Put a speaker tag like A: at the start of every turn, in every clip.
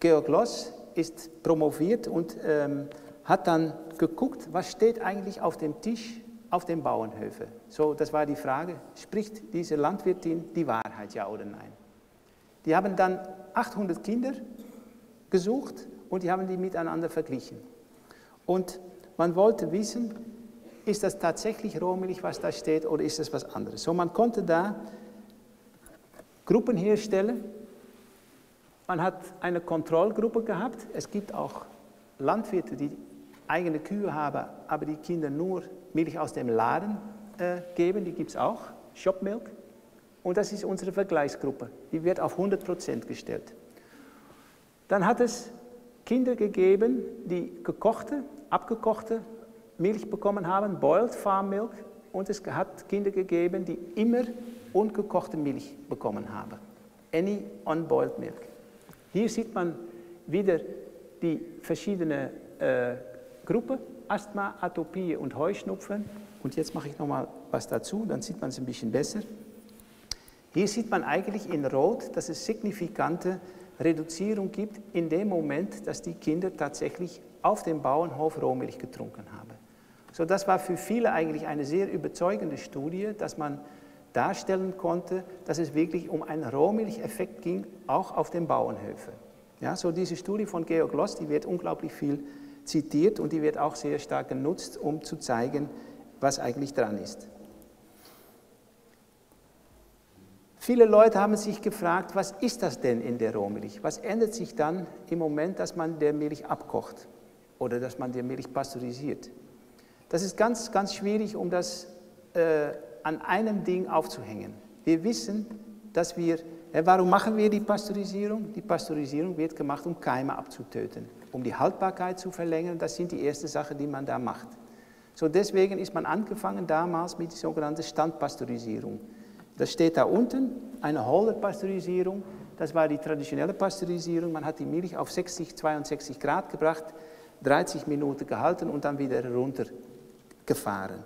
A: Georg Loss ist promoviert und hat dann geguckt, was steht eigentlich auf dem Tisch auf den Bauernhöfen. So, das war die Frage, spricht diese Landwirtin die Wahrheit, ja oder nein? Die haben dann 800 Kinder gesucht und die haben die miteinander verglichen. Und man wollte wissen, ist das tatsächlich Rohmilch, was da steht, oder ist das was anderes? So, man konnte da Gruppen herstellen. Man hat eine Kontrollgruppe gehabt. Es gibt auch Landwirte, die eigene Kühe haben, aber die Kinder nur Milch aus dem Laden geben. Die gibt es auch, Shopmilk. Und das ist unsere Vergleichsgruppe. Die wird auf 100% gestellt. Dann hat es Kinder gegeben, die gekochte, abgekochte Milch bekommen haben, Boiled Farm Milk. Und es hat Kinder gegeben, die immer ungekochte Milch bekommen haben. Any unboiled milk. Hier sieht man wieder die verschiedenen Gruppen, Asthma, Atopie und Heuschnupfen. Und jetzt mache ich nochmal was dazu, dann sieht man es ein bisschen besser. Hier sieht man eigentlich in Rot, dass es signifikante Reduzierung gibt in dem Moment, dass die Kinder tatsächlich auf dem Bauernhof Rohmilch getrunken haben. So, das war für viele eigentlich eine sehr überzeugende Studie, dass man darstellen konnte, dass es wirklich um einen Rohmilcheffekt ging, auch auf den Bauernhöfen. Ja, so diese Studie von Georg Loss, die wird unglaublich viel zitiert und die wird auch sehr stark genutzt, um zu zeigen, was eigentlich dran ist. Viele Leute haben sich gefragt, was ist das denn in der Rohmilch? Was ändert sich dann im Moment, dass man der Milch abkocht oder dass man der Milch pasteurisiert? Das ist ganz, ganz schwierig, um das an einem Ding aufzuhängen. Wir wissen, dass warum machen wir die Pasteurisierung? Die Pasteurisierung wird gemacht, um Keime abzutöten, um die Haltbarkeit zu verlängern. Das sind die ersten Sachen, die man da macht. So, deswegen ist man angefangen damals mit der sogenannten Standpasteurisierung. Das steht da unten, eine Holder-Pasteurisierung. Das war die traditionelle Pasteurisierung. Man hat die Milch auf 60, 62 Grad gebracht, 30 Minuten gehalten und dann wieder runtergefahren.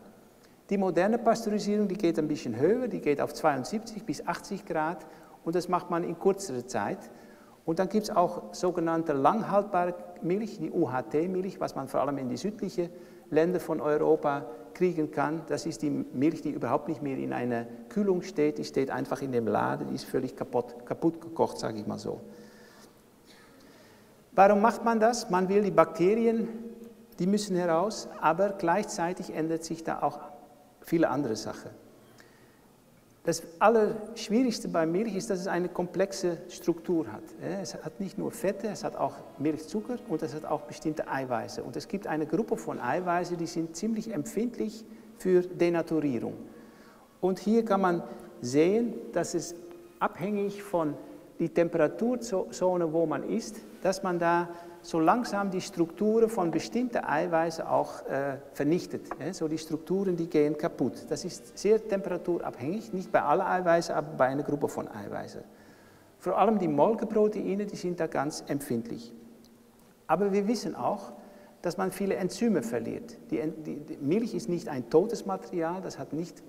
A: Die moderne Pasteurisierung, die geht ein bisschen höher, die geht auf 72 bis 80 Grad und das macht man in kürzerer Zeit. Und dann gibt es auch sogenannte langhaltbare Milch, die UHT-Milch, was man vor allem in die südlichen Länder von Europa kriegen kann. Das ist die Milch, die überhaupt nicht mehr in einer Kühlung steht, die steht einfach in dem Laden, die ist völlig kaputt gekocht, sage ich mal so. Warum macht man das? Man will die Bakterien, die müssen heraus, aber gleichzeitig ändert sich da auch viele andere Sachen. Das Allerschwierigste bei Milch ist, dass es eine komplexe Struktur hat. Es hat nicht nur Fette, es hat auch Milchzucker und es hat auch bestimmte Eiweiße. Und es gibt eine Gruppe von Eiweißen, die sind ziemlich empfindlich für Denaturierung. Und hier kann man sehen, dass es abhängig von der Temperaturzone, wo man ist, dass man da so langsam die Strukturen von bestimmten Eiweißen auch vernichtet. So die Strukturen, die gehen kaputt. Das ist sehr temperaturabhängig, nicht bei allen Eiweißen, aber bei einer Gruppe von Eiweißen. Vor allem die Molkeproteine, die sind da ganz empfindlich. Aber wir wissen auch, dass man viele Enzyme verliert. Die Milch ist nicht ein totes Material, das hat nicht,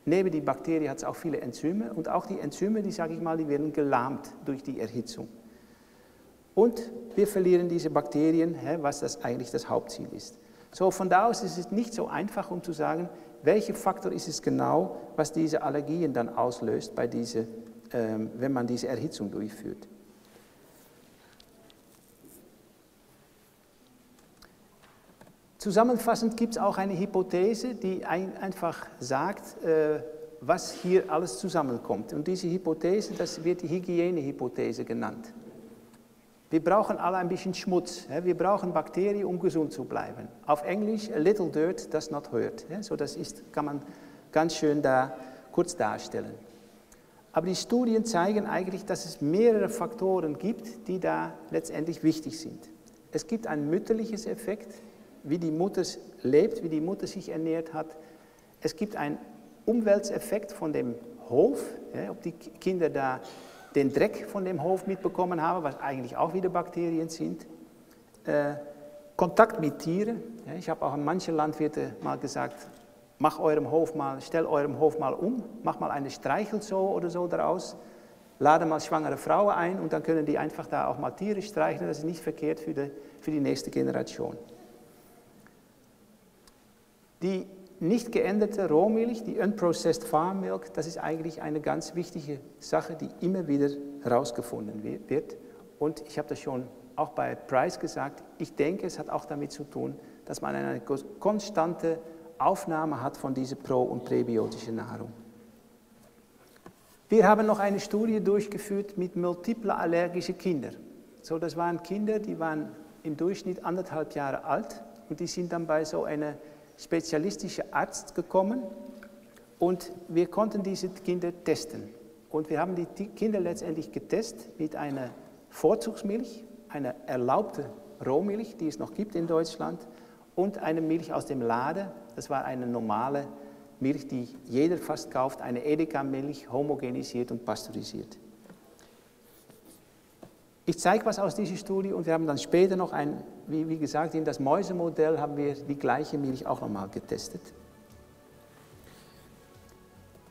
A: neben die Bakterien hat es auch viele Enzyme und auch die Enzyme, die sage ich mal, die werden gelahmt durch die Erhitzung. Und wir verlieren diese Bakterien, was das eigentlich das Hauptziel ist. So, von da aus ist es nicht so einfach, um zu sagen, welcher Faktor ist es genau, was diese Allergien dann auslöst, wenn man diese Erhitzung durchführt. Zusammenfassend gibt es auch eine Hypothese, die einfach sagt, was hier alles zusammenkommt. Und diese Hypothese, das wird die Hygienehypothese genannt. Wir brauchen alle ein bisschen Schmutz. Wir brauchen Bakterien, um gesund zu bleiben. Auf Englisch, a little dirt does not hurt. So, das kann man ganz schön da kurz darstellen. Aber die Studien zeigen eigentlich, dass es mehrere Faktoren gibt, die da letztendlich wichtig sind. Es gibt ein mütterliches Effekt, wie die Mutter lebt, wie die Mutter sich ernährt hat. Es gibt einen Umwelteffekt von dem Hof, ob die Kinder da den Dreck von dem Hof mitbekommen haben, was eigentlich auch wieder Bakterien sind. Kontakt mit Tieren. Ich habe auch an manche Landwirte mal gesagt, stell eurem Hof mal um, mach mal eine Streichelzoo oder so daraus. lade mal schwangere Frauen ein und dann können die einfach da auch mal Tiere streicheln. Das ist nicht verkehrt für die nächste Generation. Die nicht geänderte Rohmilch, die Unprocessed Farm Milk, das ist eigentlich eine ganz wichtige Sache, die immer wieder herausgefunden wird. Und ich habe das schon auch bei Price gesagt, ich denke, es hat auch damit zu tun, dass man eine konstante Aufnahme hat von dieser pro- und präbiotischen Nahrung. Wir haben noch eine Studie durchgeführt mit multiplen allergischen Kindern. So, das waren Kinder, die waren im Durchschnitt 1,5 Jahre alt und die sind dann bei so einem spezialistischen Arzt gekommen und wir konnten diese Kinder testen. Und wir haben die Kinder letztendlich getestet mit einer Vorzugsmilch, einer erlaubten Rohmilch, die es noch gibt in Deutschland, und eine Milch aus dem Laden. Das war eine normale Milch, die jeder fast kauft, eine Edeka-Milch, homogenisiert und pasteurisiert. Ich zeige was aus dieser Studie und wir haben dann später noch wie gesagt, in das Mäusemodell haben wir die gleiche Milch auch nochmal getestet.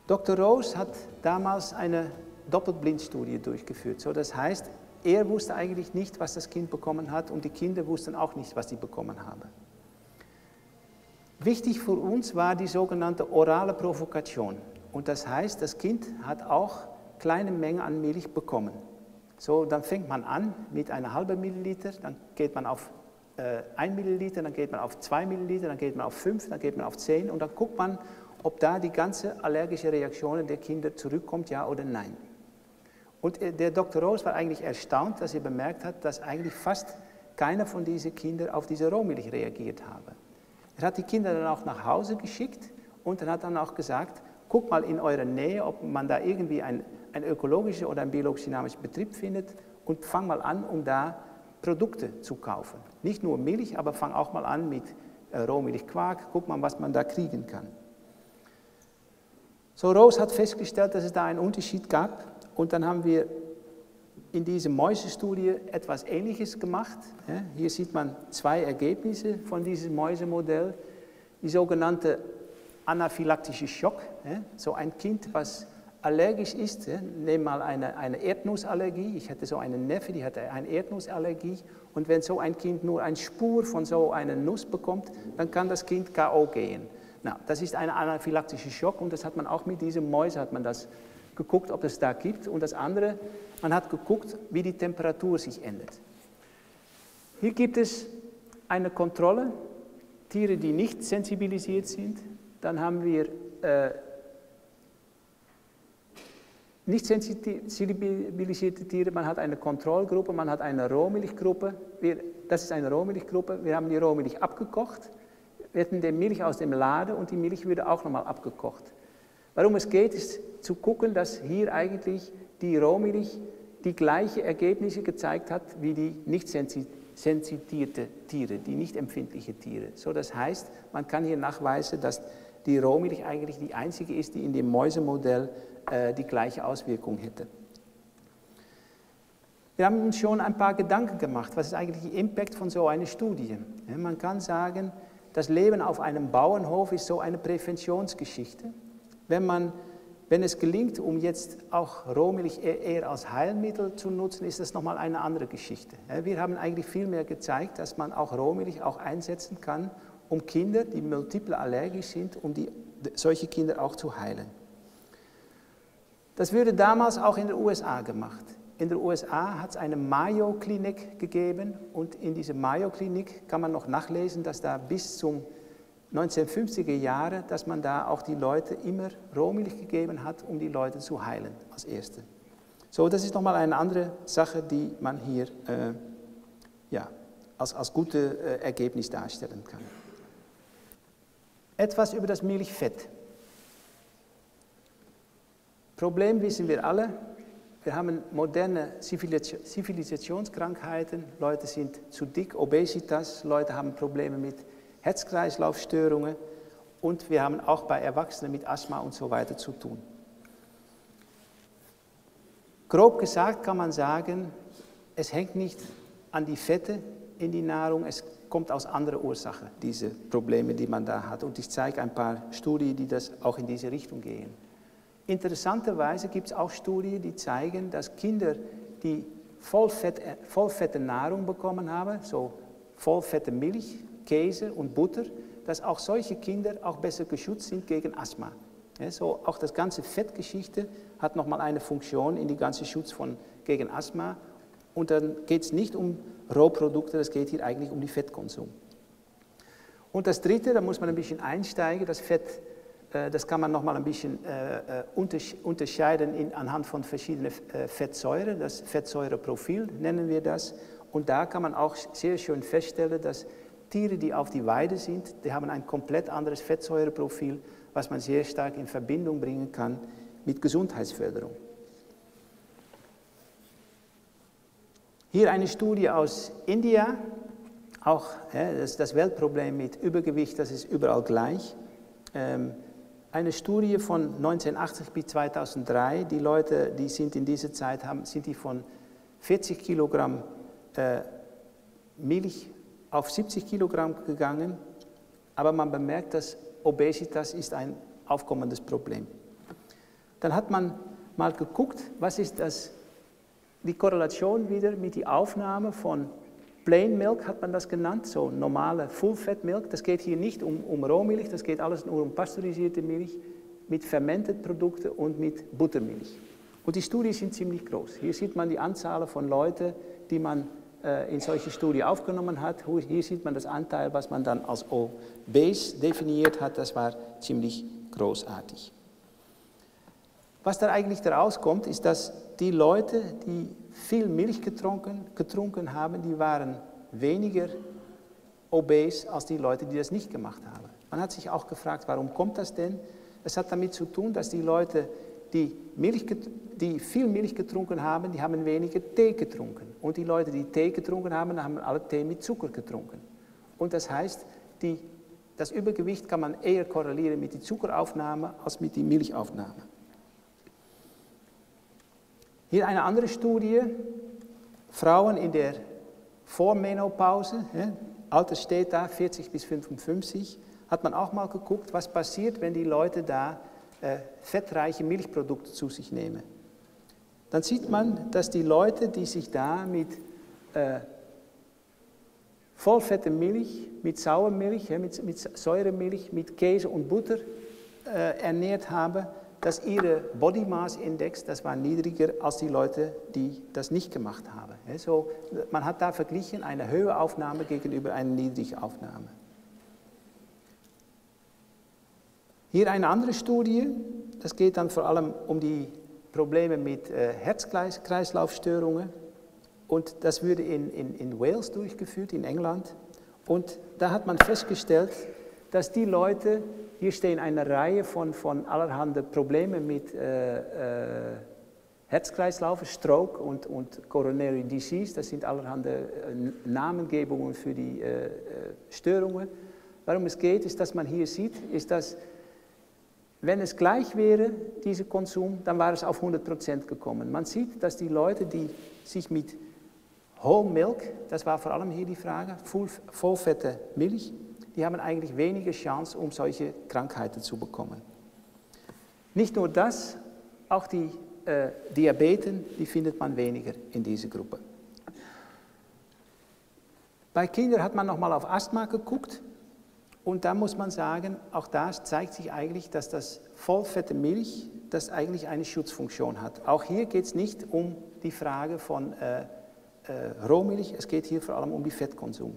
A: Dr. Rose hat damals eine Doppelblindstudie durchgeführt. So, das heißt, er wusste eigentlich nicht, was das Kind bekommen hat und die Kinder wussten auch nicht, was sie bekommen haben. Wichtig für uns war die sogenannte orale Provokation. Und das heißt, das Kind hat auch kleine Mengen an Milch bekommen. So, dann fängt man an mit einer halben Milliliter, dann geht man auf 1 Milliliter, dann geht man auf 2 Milliliter, dann geht man auf 5, dann geht man auf 10 und dann guckt man, ob da die ganze allergische Reaktion der Kinder zurückkommt, ja oder nein. Und der Dr. Rose war eigentlich erstaunt, dass er bemerkt hat, dass eigentlich fast keiner von diesen Kindern auf diese Rohmilch reagiert habe. Er hat die Kinder dann auch nach Hause geschickt und dann hat dann auch gesagt, guck mal in eurer Nähe, ob man da irgendwie ein ökologischer oder ein biologisch-dynamischer Betrieb findet und fang mal an, um da Produkte zu kaufen. Nicht nur Milch, aber fang auch mal an mit Rohmilchquark, guck mal, was man da kriegen kann. So, Rose hat festgestellt, dass es da einen Unterschied gab und dann haben wir in dieser Mäusestudie etwas Ähnliches gemacht. Hier sieht man 2 Ergebnisse von diesem Mäusemodell. Die sogenannte anaphylaktische Schock. So ein Kind, was allergisch ist, nehmen mal eine Erdnussallergie. Ich hatte so einen Neffe, die hatte eine Erdnussallergie. Und wenn so ein Kind nur eine Spur von so einer Nuss bekommt, dann kann das Kind K.O. gehen. Na, das ist eine anaphylaktische Schock und das hat man auch mit diesen Mäusen hat man das geguckt, ob es da gibt. Und das andere, man hat geguckt, wie die Temperatur sich ändert. Hier gibt es eine Kontrolle, Tiere, die nicht sensibilisiert sind. Dann haben wir nicht sensibilisierte Tiere, man hat eine Kontrollgruppe, man hat eine Rohmilchgruppe. Das ist eine Rohmilchgruppe, wir haben die Rohmilch abgekocht, wir hatten die Milch aus dem Laden und die Milch würde auch nochmal abgekocht. Worum es geht, ist zu gucken, dass hier eigentlich die Rohmilch die gleichen Ergebnisse gezeigt hat wie die nicht sensibilisierte Tiere, die nicht empfindlichen Tiere. So, das heißt, man kann hier nachweisen, dass die Rohmilch eigentlich die einzige ist, die in dem Mäusemodell die gleiche Auswirkung hätte. Wir haben uns schon ein paar Gedanken gemacht, was ist eigentlich der Impact von so einer Studie. Ja, man kann sagen, das Leben auf einem Bauernhof ist so eine Präventionsgeschichte. Wenn es gelingt, um jetzt auch Rohmilch eher als Heilmittel zu nutzen, ist das nochmal eine andere Geschichte. Ja, wir haben eigentlich viel mehr gezeigt, dass man auch Rohmilch auch einsetzen kann, um Kinder, die multiple allergisch sind, um solche Kinder auch zu heilen. Das wurde damals auch in den USA gemacht. In den USA hat es eine Mayo-Klinik gegeben und in dieser Mayo-Klinik kann man noch nachlesen, dass da bis zum 1950er Jahre, dass man da auch die Leute immer Rohmilch gegeben hat, um die Leute zu heilen als Erste. So, das ist nochmal eine andere Sache, die man hier als gutes Ergebnis darstellen kann. Etwas über das Milchfett. Problem wissen wir alle, wir haben moderne Zivilisationskrankheiten, Leute sind zu dick, Obesitas, Leute haben Probleme mit Herz-Kreislauf-Störungen und wir haben auch bei Erwachsenen mit Asthma und so weiter zu tun. Grob gesagt kann man sagen, es hängt nicht an die Fette in die Nahrung, es kommt aus anderen Ursachen, diese Probleme, die man da hat. Und ich zeige ein paar Studien, die das auch in diese Richtung gehen. Interessanterweise gibt es auch Studien, die zeigen, dass Kinder, die vollfette Nahrung bekommen haben, so vollfette Milch, Käse und Butter, dass auch solche Kinder auch besser geschützt sind gegen Asthma. Ja, so auch das ganze Fettgeschichte hat nochmal eine Funktion in die ganze Schutz gegen Asthma. Und dann geht es nicht um Rohprodukte, es geht hier eigentlich um den Fettkonsum. Und das Dritte, da muss man ein bisschen einsteigen, das Fett, das kann man nochmal ein bisschen unterscheiden anhand von verschiedenen Fettsäuren, das Fettsäureprofil nennen wir das. Und da kann man auch sehr schön feststellen, dass Tiere, die auf die Weide sind, die haben ein komplett anderes Fettsäureprofil, was man sehr stark in Verbindung bringen kann mit Gesundheitsförderung. Hier eine Studie aus India, auch das Weltproblem mit Übergewicht, das ist überall gleich. Eine Studie von 1980 bis 2003, die Leute, die sind in dieser Zeit, sind die von 40 Kilogramm Milch auf 70 Kilogramm gegangen, aber man bemerkt, dass Obesitas ist ein aufkommendes Problem. Dann hat man mal geguckt, was ist die Korrelation wieder mit der Aufnahme von Plain Milk, hat man das genannt, so normale Full-Fat-Milk. Das geht hier nicht um Rohmilch, das geht alles nur um pasteurisierte Milch mit Fermented-Produkten und mit Buttermilch. Und die Studien sind ziemlich groß. Hier sieht man die Anzahl von Leuten, die man in solche Studie aufgenommen hat. Hier sieht man das Anteil, was man dann als obese definiert hat. Das war ziemlich großartig. Was da eigentlich daraus kommt, ist, dass die Leute, die viel Milch getrunken haben, die waren weniger obese als die Leute, die das nicht gemacht haben. Man hat sich auch gefragt, warum kommt das denn? Es hat damit zu tun, dass die Leute, die viel Milch getrunken haben, die haben weniger Tee getrunken. Und die Leute, die Tee getrunken haben, haben alle Tee mit Zucker getrunken. Und das heißt, das Übergewicht kann man eher korrelieren mit der Zuckeraufnahme als mit der Milchaufnahme. Hier eine andere Studie, Frauen in der Vormenopause, Alter steht da, 40 bis 55, hat man auch mal geguckt, was passiert, wenn die Leute da fettreiche Milchprodukte zu sich nehmen. Dann sieht man, dass die Leute, die sich da mit vollfetter Milch, mit Sauermilch, mit Säuremilch, mit Käse und Butter ernährt haben, dass ihre Body Mass Index, das war niedriger als die Leute, die das nicht gemacht haben. So, man hat da verglichen eine hohe Aufnahme gegenüber einer niedrigen Aufnahme. Hier eine andere Studie, das geht dann vor allem um die Probleme mit Herz-Kreislauf-Störungen. Und das wurde in Wales durchgeführt, in England. Und da hat man festgestellt, dass die Leute, hier stehen eine Reihe von allerhand Problemen mit Herzkreislauf, Stroke und Coronary Disease, das sind allerhand Namengebungen für die Störungen. Warum es geht, ist, dass man hier sieht, ist, dass wenn es gleich wäre, dieser Konsum, dann war es auf 100% gekommen. Man sieht, dass die Leute, die sich mit Whole Milk, das war vor allem hier die Frage, vollfette Milch, die haben eigentlich weniger Chance, um solche Krankheiten zu bekommen. Nicht nur das, auch die Diabeten, die findet man weniger in dieser Gruppe. Bei Kindern hat man nochmal auf Asthma geguckt und da muss man sagen, auch da zeigt sich eigentlich, dass das vollfette Milch, das eigentlich eine Schutzfunktion hat. Auch hier geht es nicht um die Frage von Rohmilch, es geht hier vor allem um den Fettkonsum.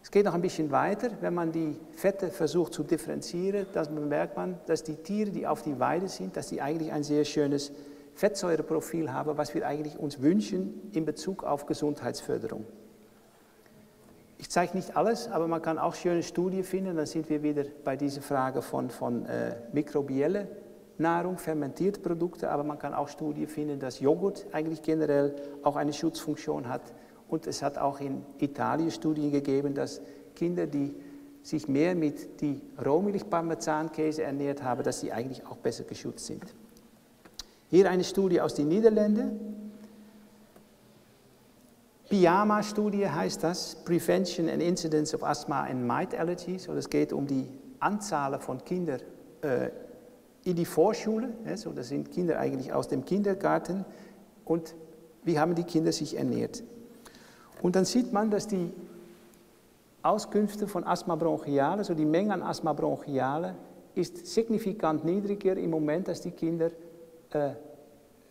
A: Es geht noch ein bisschen weiter, wenn man die Fette versucht zu differenzieren, dann bemerkt man, dass die Tiere, die auf die Weide sind, dass die eigentlich ein sehr schönes Fettsäureprofil haben, was wir eigentlich uns wünschen in Bezug auf Gesundheitsförderung. Ich zeige nicht alles, aber man kann auch schöne Studien finden, dann sind wir wieder bei dieser Frage von mikrobielle Nahrung, fermentierte Produkte, aber man kann auch Studien finden, dass Joghurt eigentlich generell auch eine Schutzfunktion hat. Und es hat auch in Italien Studien gegeben, dass Kinder, die sich mehr mit die Rohmilch-Parmesankäse ernährt haben, dass sie eigentlich auch besser geschützt sind. Hier eine Studie aus den Niederlanden. PIAMA-Studie heißt das, Prevention and Incidence of Asthma and Mite Allergies. Und es geht um die Anzahl von Kindern in die Vorschule, so das sind Kinder eigentlich aus dem Kindergarten, und wie haben die Kinder sich ernährt. Und dann sieht man, dass die Auskünfte von Asthma bronchiale, also die Menge an Asthma bronchiale, ist signifikant niedriger im Moment, dass die Kinder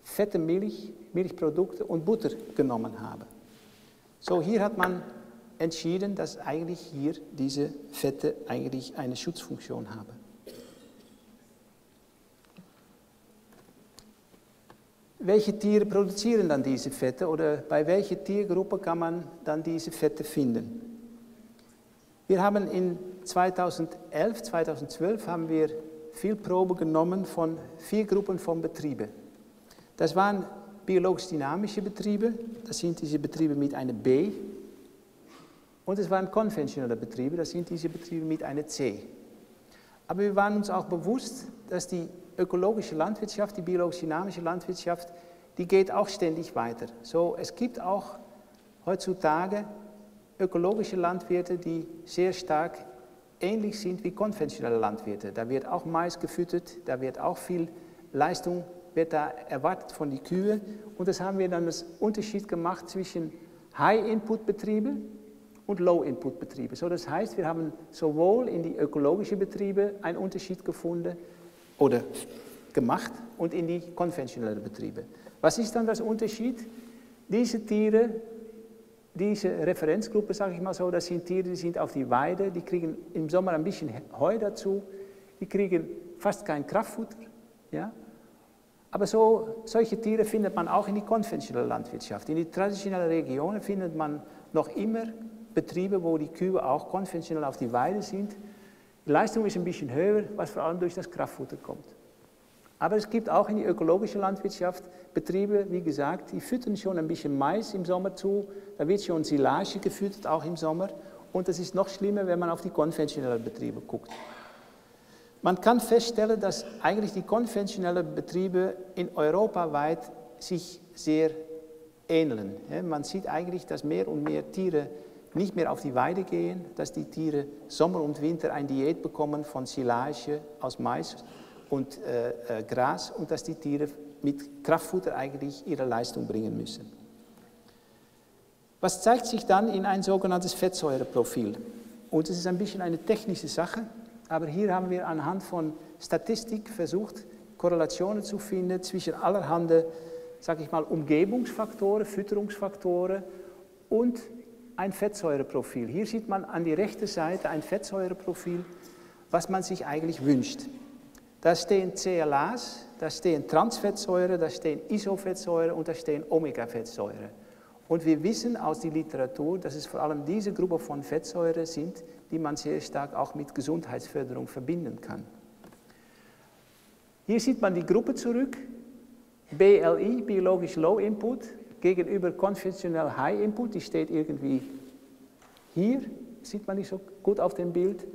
A: fette Milch, Milchprodukte und Butter genommen haben. So, hier hat man entschieden, dass eigentlich hier diese Fette eigentlich eine Schutzfunktion haben. Welche Tiere produzieren dann diese Fette oder bei welcher Tiergruppe kann man dann diese Fette finden? Wir haben in 2011, 2012 haben wir viel Probe genommen von 4 Gruppen von Betrieben. Das waren biologisch-dynamische Betriebe, das sind diese Betriebe mit einer B. Und es waren konventionelle Betriebe, das sind diese Betriebe mit einer C. Aber wir waren uns auch bewusst, dass die ökologische Landwirtschaft, die biologisch-dynamische Landwirtschaft, die geht auch ständig weiter. So, es gibt auch heutzutage ökologische Landwirte, die sehr stark ähnlich sind wie konventionelle Landwirte. Da wird auch Mais gefüttert, da wird auch viel Leistung wird da erwartet von den Kühen. Und das haben wir dann als Unterschied gemacht zwischen High-Input-Betriebe und Low-Input-Betriebe. So, das heißt, wir haben sowohl in die ökologischen Betriebe einen Unterschied gefunden oder gemacht und in die konventionellen Betriebe. Was ist dann das Unterschied? Diese Tiere, diese Referenzgruppe, sage ich mal so, das sind Tiere, die sind auf die Weide, die kriegen im Sommer ein bisschen Heu dazu, die kriegen fast kein Kraftfutter. Ja? Aber solche Tiere findet man auch in die konventionelle Landwirtschaft. In die traditionellen Regionen findet man noch immer Betriebe, wo die Kühe auch konventionell auf die Weide sind. Die Leistung ist ein bisschen höher, was vor allem durch das Kraftfutter kommt. Aber es gibt auch in die ökologische Landwirtschaft Betriebe, wie gesagt, die füttern schon ein bisschen Mais im Sommer zu, da wird schon Silage gefüttert, auch im Sommer. Und das ist noch schlimmer, wenn man auf die konventionellen Betriebe guckt. Man kann feststellen, dass eigentlich die konventionellen Betriebe in Europa weit sich sehr ähneln. Man sieht eigentlich, dass mehr und mehr Tiere nicht mehr auf die Weide gehen, dass die Tiere Sommer und Winter eine Diät bekommen von Silage aus Mais und Gras und dass die Tiere mit Kraftfutter eigentlich ihre Leistung bringen müssen. Was zeigt sich dann in ein sogenanntes Fettsäureprofil? Und es ist ein bisschen eine technische Sache, aber hier haben wir anhand von Statistik versucht, Korrelationen zu finden zwischen allerhand, sage ich mal, Umgebungsfaktoren, Fütterungsfaktoren und ein Fettsäureprofil. Hier sieht man an die rechte Seite ein Fettsäureprofil, was man sich eigentlich wünscht. Da stehen CLAs, da stehen Transfettsäuren, da stehen Isofettsäuren und da stehen Omega-Fettsäuren. Und wir wissen aus der Literatur, dass es vor allem diese Gruppe von Fettsäuren sind, die man sehr stark auch mit Gesundheitsförderung verbinden kann. Hier sieht man die Gruppe zurück, BLI, biologisch Low Input, gegenüber konventionell High Input, die steht irgendwie hier, sieht man nicht so gut auf dem Bild.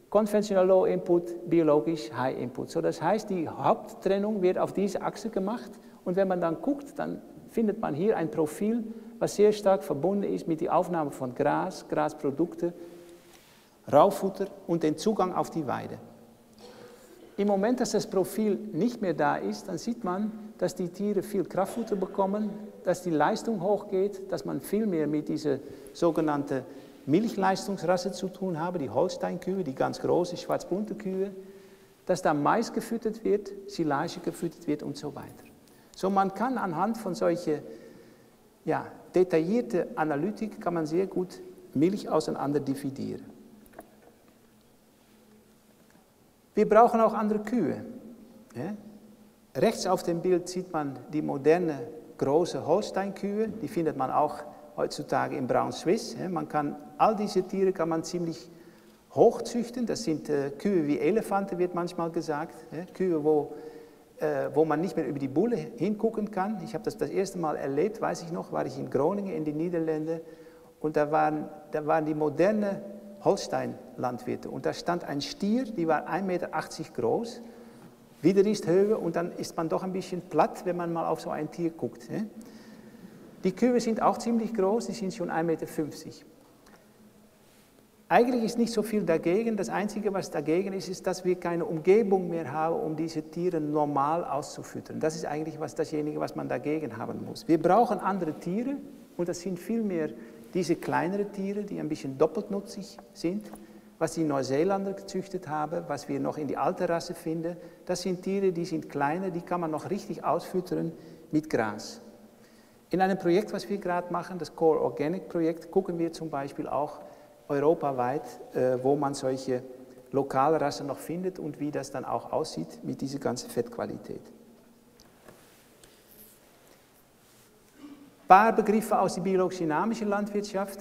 A: Konventionell Low Input, biologisch High Input. So, das heißt, die Haupttrennung wird auf diese Achse gemacht und wenn man dann guckt, dann findet man hier ein Profil, was sehr stark verbunden ist mit der Aufnahme von Gras, Grasprodukte, Raufutter und den Zugang auf die Weide. Im Moment, dass das Profil nicht mehr da ist, dann sieht man, dass die Tiere viel Kraftfutter bekommen, dass die Leistung hochgeht, dass man viel mehr mit dieser sogenannten Milchleistungsrasse zu tun habe, die Holstein-Kühe, die ganz große, schwarz-bunte Kühe, dass da Mais gefüttert wird, Silage gefüttert wird und so weiter. So, man kann anhand von solchen detaillierten Analytik kann man sehr gut Milch auseinander dividieren. Wir brauchen auch andere Kühe. Ja? Rechts auf dem Bild sieht man die moderne, große Holstein-Kühe, die findet man auch heutzutage im Brown Swiss. Ja? All diese Tiere kann man ziemlich hoch züchten, das sind Kühe wie Elefanten, wird manchmal gesagt, ja? Kühe, wo man nicht mehr über die Bulle hingucken kann. Ich habe das erste Mal erlebt, weiß ich noch, war ich in Groningen in den Niederlanden und da waren die modernen Holstein-Landwirte und da stand ein Stier, die war 1,80 Meter groß, wieder ist Höhe und dann ist man doch ein bisschen platt, wenn man mal auf so ein Tier guckt. Ja? Die Kühe sind auch ziemlich groß, die sind schon 1,50 Meter. Eigentlich ist nicht so viel dagegen. Das Einzige, was dagegen ist, ist, dass wir keine Umgebung mehr haben, um diese Tiere normal auszufüttern. Das ist eigentlich dasjenige, was man dagegen haben muss. Wir brauchen andere Tiere und das sind vielmehr diese kleineren Tiere, die ein bisschen doppeltnutzig sind. Was die Neuseeländer gezüchtet haben, was wir noch in die alte Rasse finden, das sind Tiere, die sind kleiner, die kann man noch richtig ausfüttern mit Gras. In einem Projekt, was wir gerade machen, das Core Organic Projekt, gucken wir zum Beispiel auch europaweit, wo man solche Lokalrassen noch findet und wie das dann auch aussieht mit dieser ganzen Fettqualität. Ein paar Begriffe aus der biologisch-dynamischen Landwirtschaft.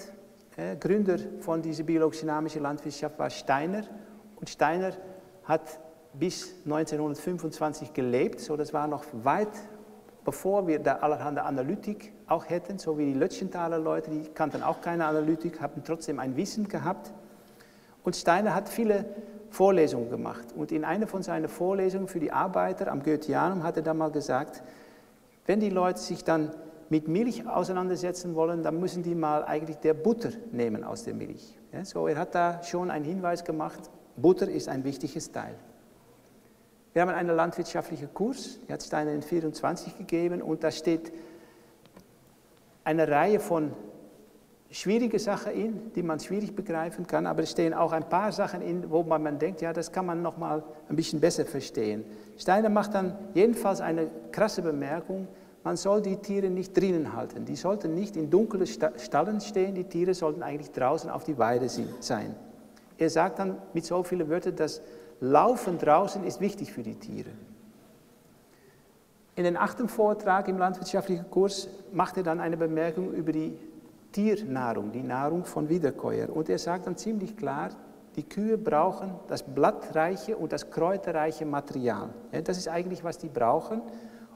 A: Gründer von dieser biologisch-dynamischen Landwirtschaft war Steiner. Und Steiner hat bis 1925 gelebt, so das war noch weit bevor wir da allerhand Analytik auch hätten, so wie die Lötschenthaler Leute, die kannten auch keine Analytik, haben trotzdem ein Wissen gehabt. Und Steiner hat viele Vorlesungen gemacht. Und in einer von seinen Vorlesungen für die Arbeiter am Goetheanum hat er dann mal gesagt, wenn die Leute sich dann mit Milch auseinandersetzen wollen, dann müssen die mal eigentlich der Butter nehmen aus der Milch. Ja, so, er hat da schon einen Hinweis gemacht, Butter ist ein wichtiges Teil. Wir haben einen landwirtschaftlichen Kurs, der hat Steiner in 24 gegeben und da steht eine Reihe von schwierigen Sachen in, die man schwierig begreifen kann, aber es stehen auch ein paar Sachen in, wo man denkt, ja, das kann man noch mal ein bisschen besser verstehen. Steiner macht dann jedenfalls eine krasse Bemerkung, man soll die Tiere nicht drinnen halten. Die sollten nicht in dunklen Stallen stehen, die Tiere sollten eigentlich draußen auf die Weide sein. Er sagt dann mit so vielen Wörtern, dass Laufen draußen ist wichtig für die Tiere. In den 8. Vortrag im landwirtschaftlichen Kurs macht er dann eine Bemerkung über die Tiernahrung, die Nahrung von Wiederkäuer. Und er sagt dann ziemlich klar, die Kühe brauchen das blattreiche und das kräuterreiche Material. Das ist eigentlich, was die brauchen.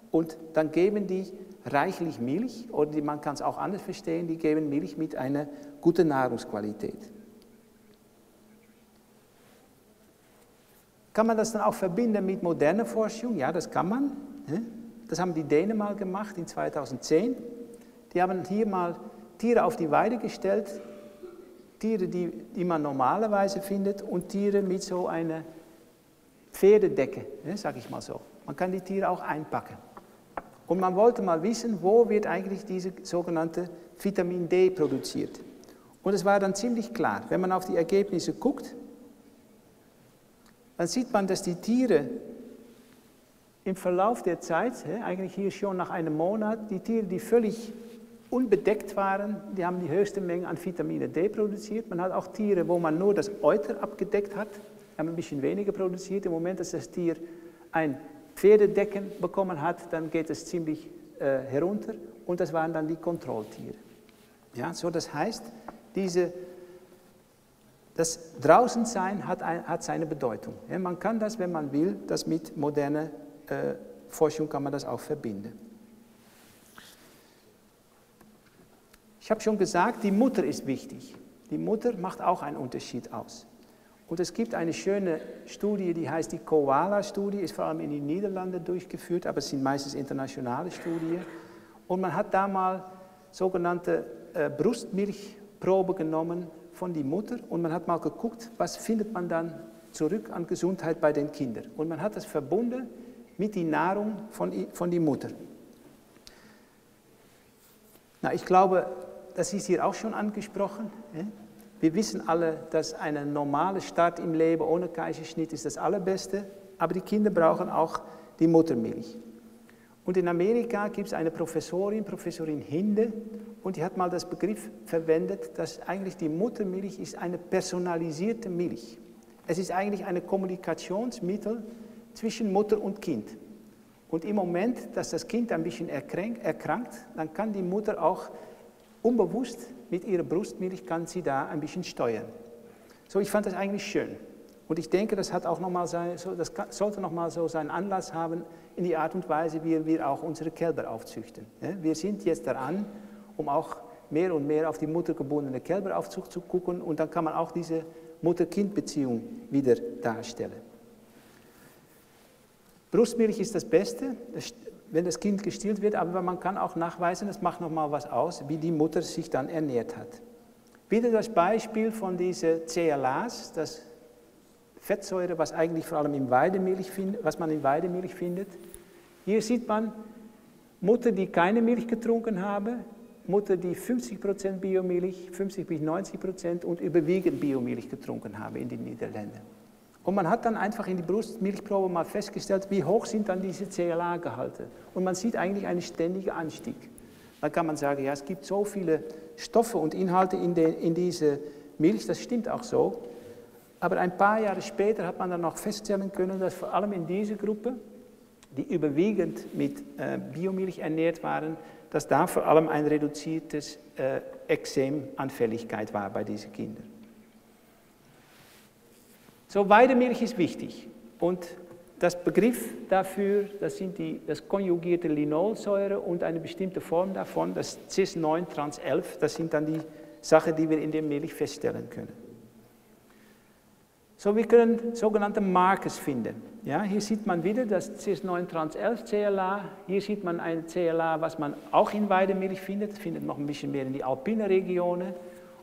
A: Und dann geben die reichlich Milch, oder man kann es auch anders verstehen, die geben Milch mit einer guten Nahrungsqualität. Kann man das dann auch verbinden mit moderner Forschung? Ja, das kann man. Das haben die Dänen mal gemacht in 2010. Die haben hier mal Tiere auf die Weide gestellt, Tiere, die man normalerweise findet, und Tiere mit so einer Pferdedecke, sage ich mal so. Man kann die Tiere auch einpacken. Und man wollte mal wissen, wo wird eigentlich diese sogenannte Vitamin D produziert. Und es war dann ziemlich klar, wenn man auf die Ergebnisse guckt, dann sieht man, dass die Tiere im Verlauf der Zeit, eigentlich hier schon nach einem Monat, die Tiere, die völlig unbedeckt waren, die haben die höchste Menge an Vitamin D produziert. Man hat auch Tiere, wo man nur das Euter abgedeckt hat, haben ein bisschen weniger produziert. Im Moment, dass das Tier ein Pferdedecken bekommen hat, dann geht es ziemlich herunter und das waren dann die Kontrolltiere. Ja, so das heißt, das Draußensein hat seine Bedeutung. Ja, man kann das, wenn man will, das mit moderner Forschung kann man das auch verbinden. Ich habe schon gesagt, die Mutter ist wichtig. Die Mutter macht auch einen Unterschied aus. Und es gibt eine schöne Studie, die heißt die Koala-Studie, ist vor allem in den Niederlanden durchgeführt, aber es sind meistens internationale Studien. Und man hat da mal sogenannte Brustmilchprobe genommen von der Mutter und man hat mal geguckt, was findet man dann zurück an Gesundheit bei den Kindern. Und man hat das verbunden mit der Nahrung von der Mutter. Na, ich glaube, das ist hier auch schon angesprochen. Wir wissen alle, dass ein normaler Start im Leben ohne Kaiserschnitt ist das Allerbeste, aber die Kinder brauchen auch die Muttermilch. Und in Amerika gibt es eine Professorin Hinde, und die hat mal das Begriff verwendet, dass eigentlich die Muttermilch ist eine personalisierte Milch. Es ist eigentlich ein Kommunikationsmittel zwischen Mutter und Kind. Und im Moment, dass das Kind ein bisschen erkrankt, dann kann die Mutter auch unbewusst mit ihrer Brustmilch kann sie da ein bisschen steuern. So, ich fand das eigentlich schön. Und ich denke, das sollte nochmal so seinen Anlass haben in die Art und Weise, wie wir auch unsere Kälber aufzüchten. Wir sind jetzt daran, um auch mehr und mehr auf die muttergebundene Kälberaufzucht zu gucken, und dann kann man auch diese Mutter-Kind-Beziehung wieder darstellen. Brustmilch ist das Beste, wenn das Kind gestillt wird, aber man kann auch nachweisen, das macht nochmal was aus, wie die Mutter sich dann ernährt hat. Wieder das Beispiel von dieser CLAs, das Fettsäure, was eigentlich vor allem in Weidemilch was man in Weidemilch findet. Hier sieht man Mutter, die keine Milch getrunken haben, Mutter, die 50% Biomilch, 50 bis 90% und überwiegend Biomilch getrunken haben in den Niederlanden. Und man hat dann einfach in die Brustmilchprobe mal festgestellt, wie hoch sind dann diese CLA-Gehalte. Und man sieht eigentlich einen ständigen Anstieg. Dann kann man sagen, ja, es gibt so viele Stoffe und Inhalte in dieser Milch, das stimmt auch so. Aber ein paar Jahre später hat man dann noch feststellen können, dass vor allem in dieser Gruppe, die überwiegend mit Biomilch ernährt waren, dass da vor allem ein reduziertes Ekzemanfälligkeit war bei diesen Kindern. So, Weidemilch ist wichtig und das Begriff dafür, das sind das konjugierte Linolsäure und eine bestimmte Form davon, das Cis9-Trans11, das sind dann die Sachen, die wir in der Milch feststellen können. So, wir können sogenannte Markers finden. Ja, hier sieht man wieder das Cis9-Trans11-CLA, hier sieht man ein CLA, was man auch in Weidemilch findet, das findet man noch ein bisschen mehr in die alpinen Regionen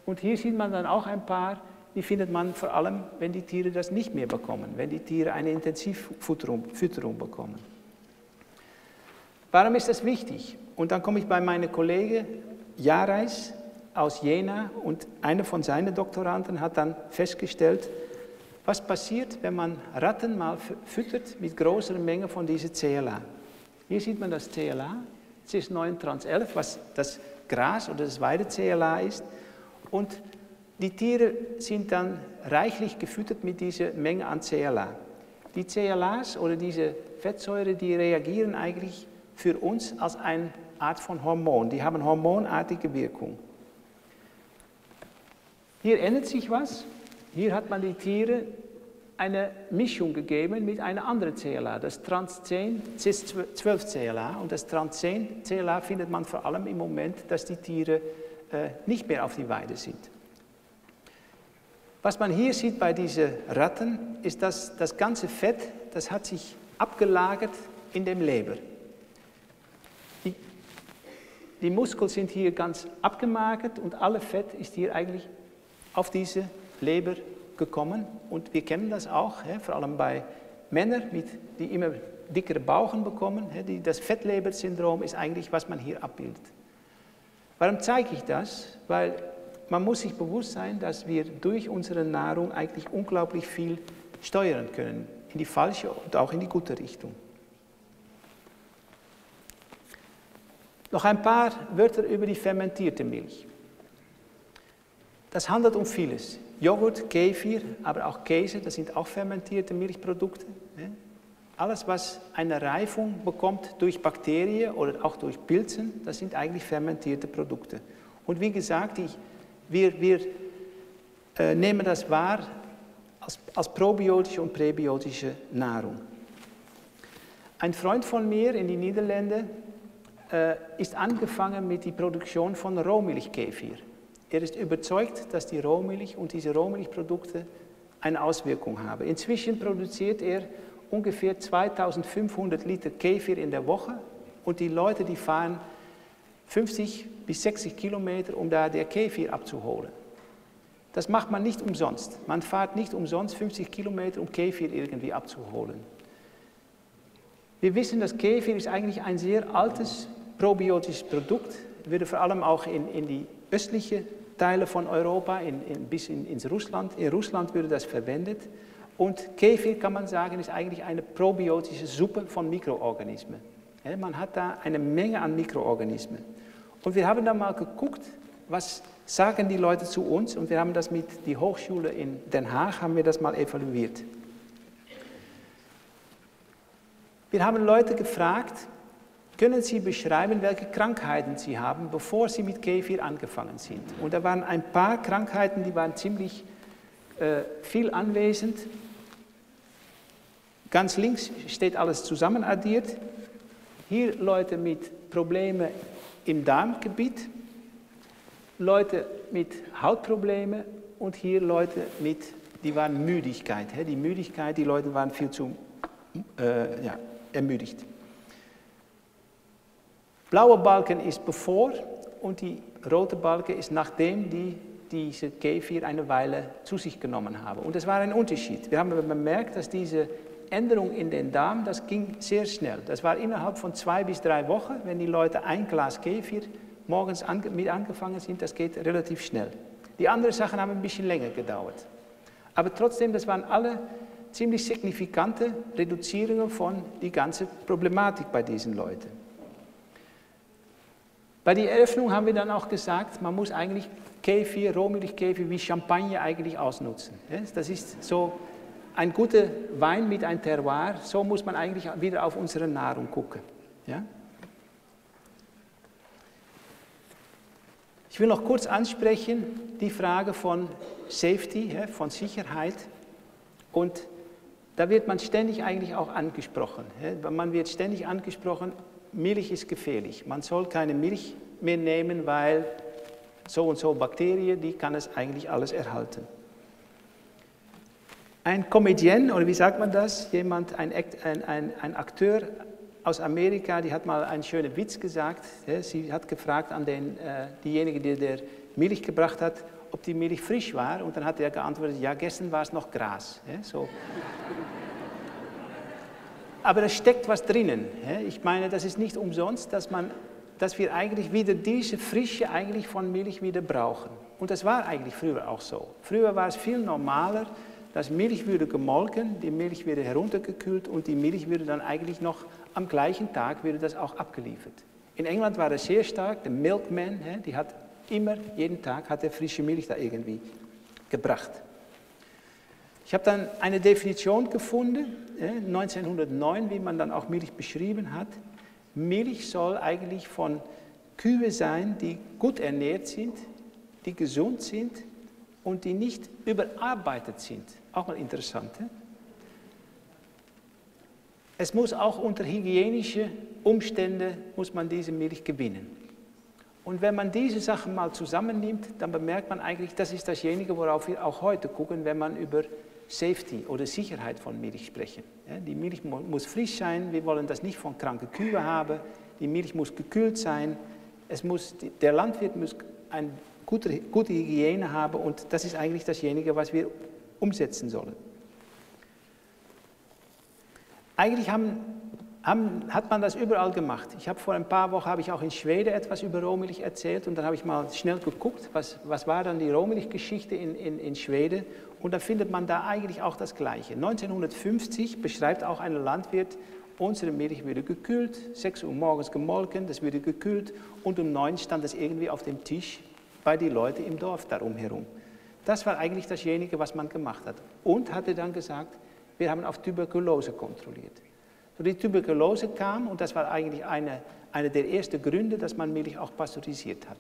A: und hier sieht man dann auch ein paar, die findet man vor allem, wenn die Tiere das nicht mehr bekommen, wenn die Tiere eine Intensivfütterung bekommen. Warum ist das wichtig? Und dann komme ich bei meinem Kollegen Jareis aus Jena und einer von seinen Doktoranden hat dann festgestellt, was passiert, wenn man Ratten mal füttert mit größeren Mengen von dieser CLA. Hier sieht man das CLA, Cis9-Trans11, was das Gras oder das Weide-CLA ist und die Tiere sind dann reichlich gefüttert mit dieser Menge an CLA. Die CLAs oder diese Fettsäure, die reagieren eigentlich für uns als eine Art von Hormon. Die haben hormonartige Wirkung. Hier ändert sich was. Hier hat man die Tiere eine Mischung gegeben mit einer anderen CLA, das Trans10 Cis12-CLA. Und das Trans10-CLA findet man vor allem im Moment, dass die Tiere nicht mehr auf die Weide sind. Was man hier sieht bei diesen Ratten, ist, dass das ganze Fett, das hat sich abgelagert in dem Leber. Die Muskeln sind hier ganz abgemagert und alle Fett ist hier eigentlich auf diese Leber gekommen. Und wir kennen das auch, vor allem bei Männern, die immer dickere Bauchen bekommen. Das Fettlebersyndrom ist eigentlich, was man hier abbildet. Warum zeige ich das? Weil man muss sich bewusst sein, dass wir durch unsere Nahrung eigentlich unglaublich viel steuern können, in die falsche und auch in die gute Richtung. Noch ein paar Wörter über die fermentierte Milch. Das handelt um vieles. Joghurt, Kefir, aber auch Käse, das sind auch fermentierte Milchprodukte. Alles, was eine Reifung bekommt durch Bakterien oder auch durch Pilzen, das sind eigentlich fermentierte Produkte. Und wie gesagt, wir nehmen das wahr als probiotische und präbiotische Nahrung. Ein Freund von mir in den Niederlanden ist angefangen mit der Produktion von Rohmilchkefir. Er ist überzeugt, dass die Rohmilch und diese Rohmilchprodukte eine Auswirkung haben. Inzwischen produziert er ungefähr 2500 Liter Kefir in der Woche und die Leute, die fahren 50 bis 60 Kilometer, um da der Kefir abzuholen. Das macht man nicht umsonst. Man fährt nicht umsonst 50 Kilometer, um Kefir irgendwie abzuholen. Wir wissen, dass Kefir ist eigentlich ein sehr altes probiotisches Produkt. Würde vor allem auch in die östlichen Teile von Europa, bis ins Russland. In Russland würde das verwendet. Und Kefir, kann man sagen, ist eigentlich eine probiotische Suppe von Mikroorganismen. Man hat da eine Menge an Mikroorganismen. Und wir haben da mal geguckt, was sagen die Leute zu uns, und wir haben das mit der Hochschule in Den Haag, haben wir das mal evaluiert. Wir haben Leute gefragt, können Sie beschreiben, welche Krankheiten Sie haben, bevor Sie mit Kefir angefangen sind? Und da waren ein paar Krankheiten, die waren ziemlich viel anwesend. Ganz links steht alles zusammenaddiert. Hier Leute mit Problemen im Darmgebiet, Leute mit Hautproblemen und hier Leute die waren Müdigkeit. Die Müdigkeit, die Leute waren viel zu ermüdigt. Blaue Balken ist bevor und die rote Balken ist nachdem die diese Kefir eine Weile zu sich genommen habe. Und das war ein Unterschied. Wir haben bemerkt, dass diese Änderung in den Darm, das ging sehr schnell. Das war innerhalb von 2 bis 3 Wochen, wenn die Leute ein Glas Kefir morgens mit angefangen sind, das geht relativ schnell. Die anderen Sachen haben ein bisschen länger gedauert. Aber trotzdem, das waren alle ziemlich signifikante Reduzierungen von die ganze Problematik bei diesen Leuten. Bei der Eröffnung haben wir dann auch gesagt, man muss eigentlich Kefir, Rohmilchkefir wie Champagner eigentlich ausnutzen. Das ist so ein guter Wein mit einem Terroir, so muss man eigentlich wieder auf unsere Nahrung gucken. Ja? Ich will noch kurz ansprechen die Frage von Safety, von Sicherheit. Und da wird man ständig eigentlich auch angesprochen. Man wird ständig angesprochen, Milch ist gefährlich. Man soll keine Milch mehr nehmen, weil so und so Bakterien, die kann es eigentlich alles erhalten. Ein Comedian, oder wie sagt man das? Ein Akteur aus Amerika, die hat mal einen schönen Witz gesagt. Sie hat gefragt an diejenige, die der Milch gebracht hat, ob die Milch frisch war. Und dann hat er geantwortet, ja, gestern war es noch Gras. So. Aber da steckt was drinnen. Ich meine, das ist nicht umsonst, dass wir eigentlich wieder diese Frische eigentlich von Milch wieder brauchen. Und das war eigentlich früher auch so. Früher war es viel normaler, dass Milch würde gemolken, die Milch würde heruntergekühlt und die Milch würde dann eigentlich noch am gleichen Tag würde das auch abgeliefert. In England war das sehr stark, der Milkman, die hat immer, jeden Tag hat er frische Milch da irgendwie gebracht. Ich habe dann eine Definition gefunden, 1909, wie man dann auch Milch beschrieben hat. Milch soll eigentlich von Kühe sein, die gut ernährt sind, die gesund sind und die nicht überarbeitet sind. Auch mal interessant. Es muss auch unter hygienischen Umständen muss man diese Milch gewinnen. Und wenn man diese Sachen mal zusammennimmt, dann bemerkt man eigentlich, das ist dasjenige, worauf wir auch heute gucken, wenn man über Safety oder Sicherheit von Milch sprechen. Die Milch muss frisch sein, wir wollen das nicht von kranken Kühen haben, die Milch muss gekühlt sein, der Landwirt muss eine gute Hygiene haben und das ist eigentlich dasjenige, was wir umsetzen sollen. Eigentlich hat man das überall gemacht. Vor ein paar Wochen habe ich auch in Schweden etwas über Rohmilch erzählt und dann habe ich mal schnell geguckt, was war dann die Rohmilchgeschichte in Schweden und da findet man da eigentlich auch das Gleiche. 1950 beschreibt auch ein Landwirt, unsere Milch würde gekühlt, 6 Uhr morgens gemolken, das würde gekühlt und um 9 stand das irgendwie auf dem Tisch bei den Leuten im Dorf darum herum. Das war eigentlich dasjenige, was man gemacht hat. Und hatte dann gesagt, wir haben auf Tuberkulose kontrolliert. So die Tuberkulose kam und das war eigentlich einer der ersten Gründe, dass man Milch auch pasteurisiert hat.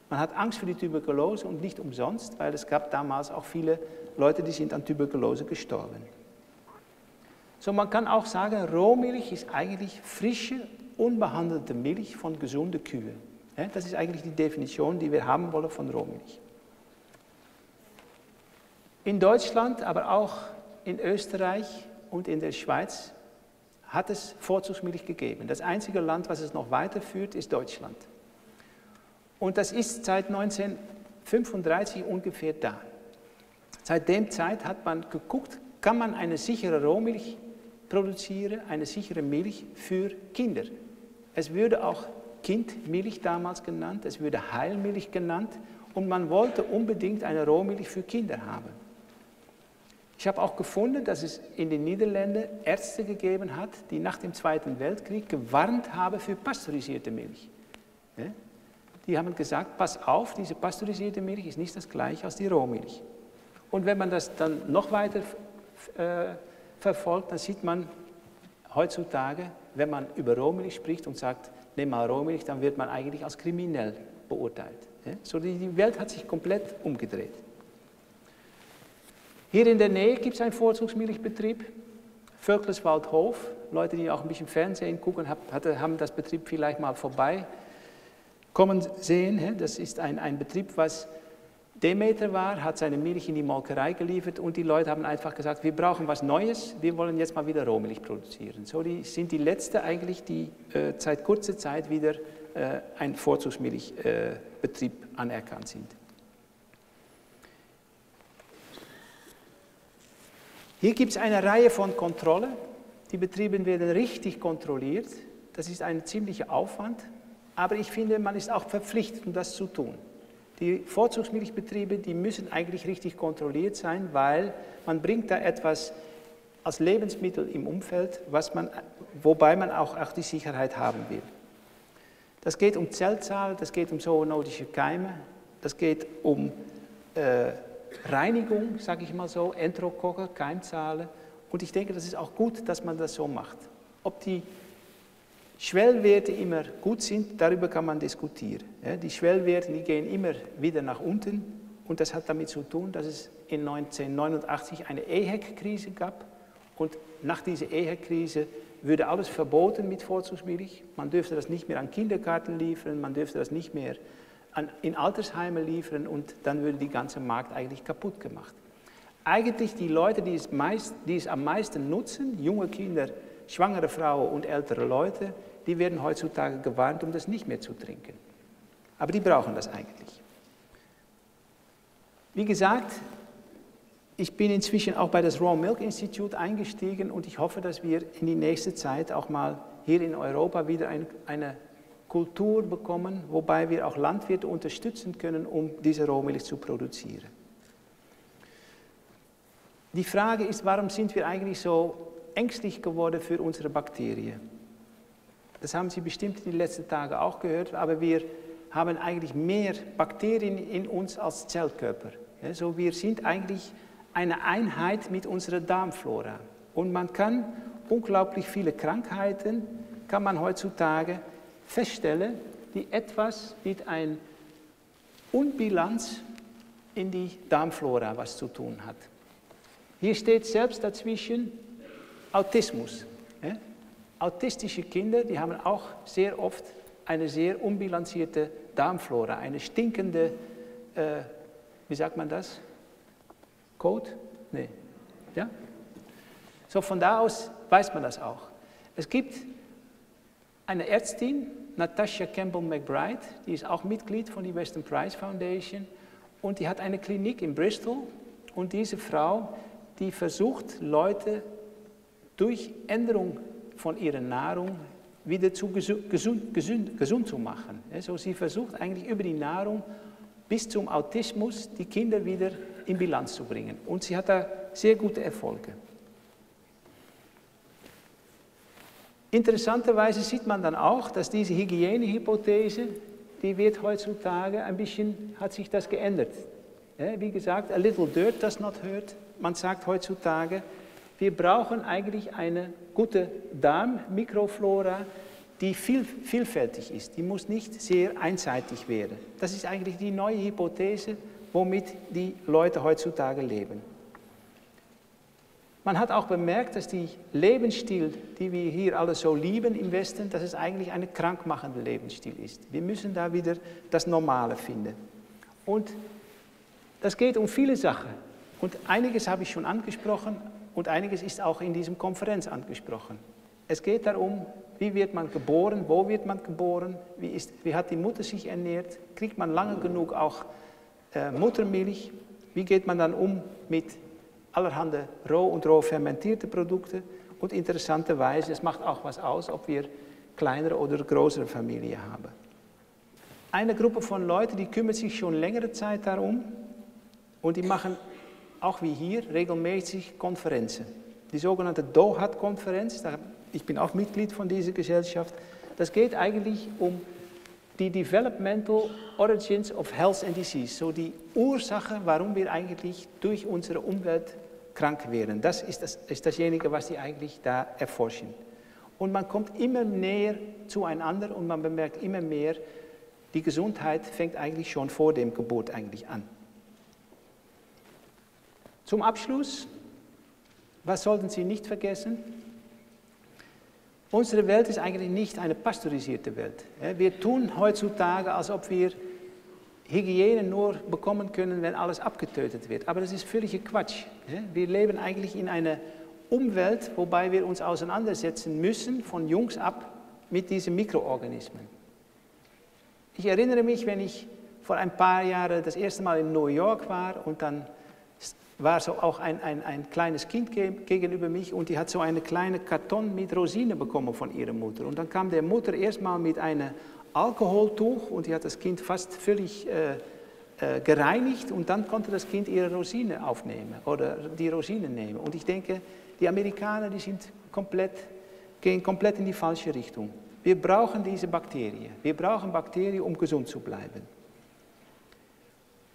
A: Man hat Angst vor die Tuberkulose und nicht umsonst, weil es gab damals auch viele Leute, die sind an Tuberkulose gestorben. So man kann auch sagen, Rohmilch ist eigentlich frische, unbehandelte Milch von gesunden Kühen. Das ist eigentlich die Definition, die wir haben wollen von Rohmilch. In Deutschland, aber auch in Österreich und in der Schweiz hat es Vorzugsmilch gegeben. Das einzige Land, was es noch weiterführt, ist Deutschland. Und das ist seit 1935 ungefähr da. Seit der Zeit hat man geguckt, kann man eine sichere Rohmilch produzieren, eine sichere Milch für Kinder. Es würde auch Kindmilch damals genannt, es würde Heilmilch genannt und man wollte unbedingt eine Rohmilch für Kinder haben. Ich habe auch gefunden, dass es in den Niederlanden Ärzte gegeben hat, die nach dem Zweiten Weltkrieg gewarnt haben für pasteurisierte Milch. Die haben gesagt, pass auf, diese pasteurisierte Milch ist nicht das gleiche als die Rohmilch. Und wenn man das dann noch weiter verfolgt, dann sieht man heutzutage, wenn man über Rohmilch spricht und sagt, nimm mal Rohmilch, dann wird man eigentlich als kriminell beurteilt. So die Welt hat sich komplett umgedreht. Hier in der Nähe gibt es einen Vorzugsmilchbetrieb, Völkleswaldhof. Leute, die auch ein bisschen Fernsehen gucken, haben das Betrieb vielleicht mal vorbeikommen sehen. Das ist ein Betrieb, was Demeter war, hat seine Milch in die Molkerei geliefert und die Leute haben einfach gesagt, wir brauchen was Neues, wir wollen jetzt mal wieder Rohmilch produzieren. So sind die Letzten eigentlich, die seit kurzer Zeit wieder ein Vorzugsmilchbetrieb anerkannt sind. Hier gibt es eine Reihe von Kontrollen. Die Betriebe werden richtig kontrolliert. Das ist ein ziemlicher Aufwand. Aber ich finde, man ist auch verpflichtet, um das zu tun. Die Vorzugsmilchbetriebe, die müssen eigentlich richtig kontrolliert sein, weil man bringt da etwas als Lebensmittel im Umfeld, wobei man auch die Sicherheit haben will. Das geht um Zellzahl, das geht um zoonotische Keime, das geht um Reinigung, sage ich mal so, Enterokokke, Keimzahlen. Und ich denke, das ist auch gut, dass man das so macht. Ob die Schwellwerte immer gut sind, darüber kann man diskutieren. Ja, die Schwellwerte, die gehen immer wieder nach unten und das hat damit zu tun, dass es in 1989 eine EHEC-Krise gab und nach dieser EHEC-Krise würde alles verboten mit Vorzugsmilch. Man dürfte das nicht mehr an Kindergarten liefern, man dürfte das nicht mehr in Altersheime liefern und dann würde die ganze Markt eigentlich kaputt gemacht. Eigentlich die Leute, die es am meisten nutzen, junge Kinder, schwangere Frauen und ältere Leute, die werden heutzutage gewarnt, um das nicht mehr zu trinken. Aber die brauchen das eigentlich. Wie gesagt, ich bin inzwischen auch bei das Raw Milk Institute eingestiegen und ich hoffe, dass wir in die nächste Zeit auch mal hier in Europa wieder eine Kultur bekommen, wobei wir auch Landwirte unterstützen können, um diese Rohmilch zu produzieren. Die Frage ist, warum sind wir eigentlich so ängstlich geworden für unsere Bakterien? Das haben Sie bestimmt in den letzten Tagen auch gehört, aber wir haben eigentlich mehr Bakterien in uns als Zellkörper. Also wir sind eigentlich eine Einheit mit unserer Darmflora. Und man kann unglaublich viele Krankheiten, kann man heutzutage feststellen, die etwas mit einer Unbilanz in die Darmflora was zu tun hat. Hier steht selbst dazwischen Autismus. Autistische Kinder, die haben auch sehr oft eine sehr unbilanzierte Darmflora, eine stinkende, wie sagt man das? Kot? Nee. Ja? So von da aus weiß man das auch. Es gibt eine Ärztin, Natasha Campbell McBride, die ist auch Mitglied von der Weston Price Foundation und die hat eine Klinik in Bristol und diese Frau, die versucht, Leute durch Änderung von ihrer Nahrung wieder gesund zu machen. Also sie versucht eigentlich über die Nahrung bis zum Autismus die Kinder wieder in Bilanz zu bringen. Und sie hat da sehr gute Erfolge. Interessanterweise sieht man dann auch, dass diese Hygienehypothese, die wird heutzutage ein bisschen, hat sich das geändert. Wie gesagt, a little dirt does not hurt. Man sagt heutzutage, wir brauchen eigentlich eine gute Darmmikroflora, die vielfältig ist. Die muss nicht sehr einseitig werden. Das ist eigentlich die neue Hypothese, womit die Leute heutzutage leben. Man hat auch bemerkt, dass der Lebensstil, den wir hier alle so lieben im Westen, dass es eigentlich ein krankmachender Lebensstil ist. Wir müssen da wieder das Normale finden. Und das geht um viele Sachen. Und einiges habe ich schon angesprochen und einiges ist auch in diesem Konferenz angesprochen. Es geht darum, wie wird man geboren, wo wird man geboren, wie hat die Mutter sich ernährt, kriegt man lange genug auch Muttermilch, wie geht man dann um mit allerhand roh und roh fermentierte Produkte und interessanterweise, es macht auch was aus, ob wir kleinere oder größere Familie haben. Eine Gruppe von Leuten, die kümmert sich schon längere Zeit darum und die machen auch wie hier regelmäßig Konferenzen. Die sogenannte DOHAT-Konferenz, ich bin auch Mitglied von dieser Gesellschaft, das geht eigentlich um die Developmental Origins of Health and Disease, so die Ursache, warum wir eigentlich durch unsere Umwelt krank werden. Das ist dasjenige, was die eigentlich da erforschen. Und man kommt immer näher zueinander und man bemerkt immer mehr, die Gesundheit fängt eigentlich schon vor dem Geburt eigentlich an. Zum Abschluss, was sollten Sie nicht vergessen? Unsere Welt ist eigentlich nicht eine pasteurisierte Welt. Wir tun heutzutage, als ob wir Hygiene nur bekommen können, wenn alles abgetötet wird. Aber das ist völliger Quatsch. Wir leben eigentlich in einer Umwelt, wobei wir uns auseinandersetzen müssen, von Jungs ab, mit diesen Mikroorganismen. Ich erinnere mich, wenn ich vor ein paar Jahren das erste Mal in New York war und dann Es war so auch ein kleines Kind gegenüber mich und die hat so eine kleine Karton mit Rosinen bekommen von ihrer Mutter. Und dann kam der Mutter erstmal mit einem Alkoholtuch und die hat das Kind fast völlig gereinigt und dann konnte das Kind ihre Rosine aufnehmen oder die Rosinen nehmen. Und ich denke, die Amerikaner, die gehen komplett in die falsche Richtung. Wir brauchen diese Bakterien. Wir brauchen Bakterien, um gesund zu bleiben.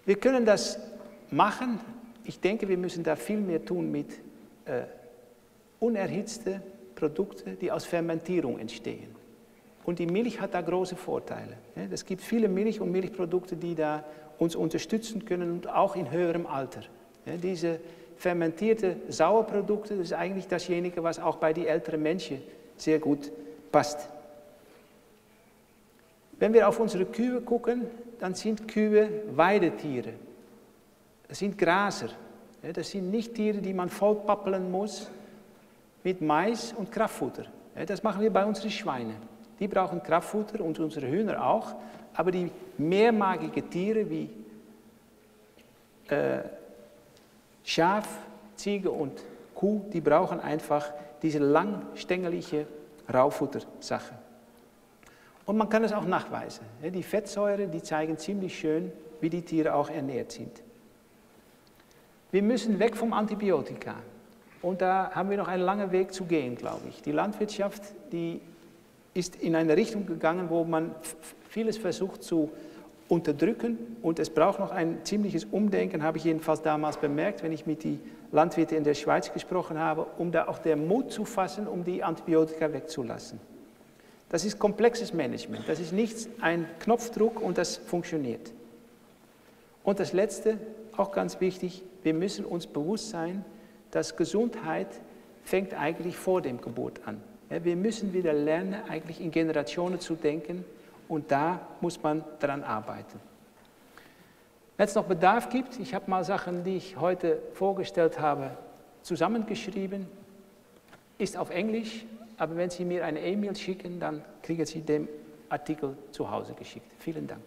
A: Wir können das machen. Ich denke, wir müssen da viel mehr tun mit unerhitzten Produkten, die aus Fermentierung entstehen. Und die Milch hat da große Vorteile. Es gibt viele Milch und Milchprodukte, die da uns unterstützen können und auch in höherem Alter. Diese fermentierte Sauerprodukte, das ist eigentlich dasjenige, was auch bei den älteren Menschen sehr gut passt. Wenn wir auf unsere Kühe gucken, dann sind Kühe Weidetiere. Das sind Graser. Das sind nicht Tiere, die man vollpappeln muss mit Mais und Kraftfutter. Das machen wir bei unseren Schweinen. Die brauchen Kraftfutter und unsere Hühner auch. Aber die mehrmagigen Tiere wie Schaf, Ziege und Kuh, die brauchen einfach diese langstängelige Raufuttersache. Und man kann es auch nachweisen. Die Fettsäuren, die zeigen ziemlich schön, wie die Tiere auch ernährt sind. Wir müssen weg vom Antibiotika. Und da haben wir noch einen langen Weg zu gehen, glaube ich. Die Landwirtschaft, die ist in eine Richtung gegangen, wo man vieles versucht zu unterdrücken. Und es braucht noch ein ziemliches Umdenken, habe ich jedenfalls damals bemerkt, wenn ich mit den Landwirten in der Schweiz gesprochen habe, um da auch den Mut zu fassen, um die Antibiotika wegzulassen. Das ist komplexes Management. Das ist nicht ein Knopfdruck und das funktioniert. Und das Letzte, auch ganz wichtig, wir müssen uns bewusst sein, dass Gesundheit fängt eigentlich vor der Geburt an. Wir müssen wieder lernen, eigentlich in Generationen zu denken und da muss man daran arbeiten. Wenn es noch Bedarf gibt, ich habe mal Sachen, die ich heute vorgestellt habe, zusammengeschrieben, ist auf Englisch, aber wenn Sie mir eine E-Mail schicken, dann kriegen Sie den Artikel zu Hause geschickt. Vielen Dank.